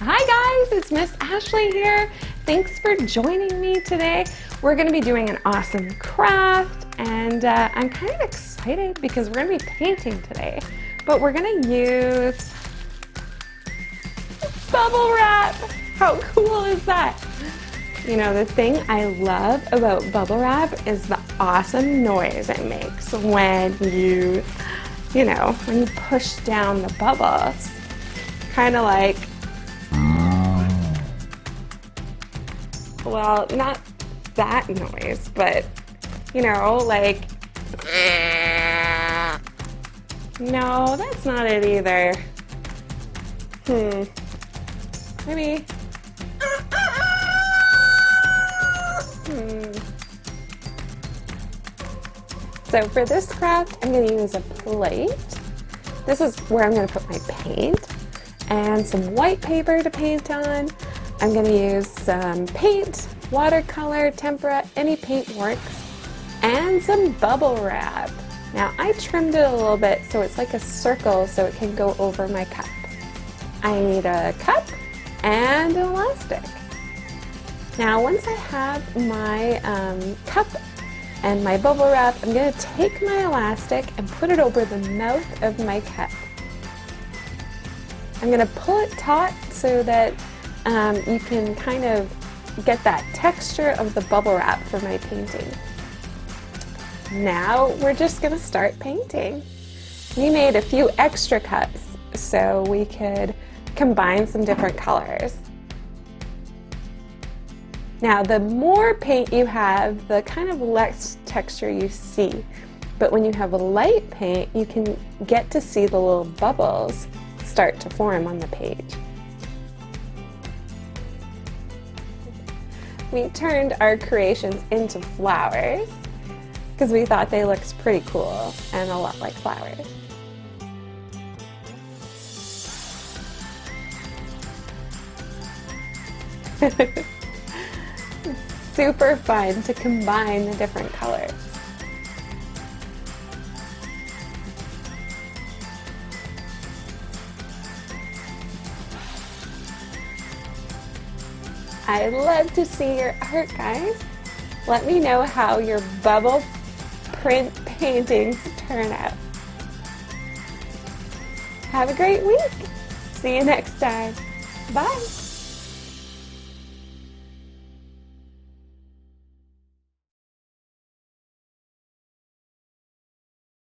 Hi guys, it's Miss Ashley here. Thanks for joining me today. We're going to be doing an awesome craft and I'm kind of excited because we're going to be painting today, but we're going to use bubble wrap. How cool is that? You know, the thing I love about bubble wrap is the awesome noise it makes when you push down the bubbles. Kind of like, well, not that noise, but like, no, that's not it either. Maybe. So for this craft, I'm going to use a plate. This is where I'm going to put my paint and some white paper to paint on. I'm going to use some paint, watercolor, tempera, any paint works, and some bubble wrap. Now I trimmed it a little bit so it's like a circle so it can go over my cup. I need a cup and an elastic. Now once I have my cup and my bubble wrap, I'm going to take my elastic and put it over the mouth of my cup. I'm going to pull it taut so that you can kind of get that texture of the bubble wrap for my painting. Now we're just going to start painting. We made a few extra cups so we could combine some different colors. Now the more paint you have, the kind of less texture you see. But when you have a light paint, you can get to see the little bubbles start to form on the page. We turned our creations into flowers because we thought they looked pretty cool and a lot like flowers. Super fun to combine the different colors. I'd love to see your art, guys. Let me know how your bubble print paintings turn out. Have a great week. See you next time. Bye.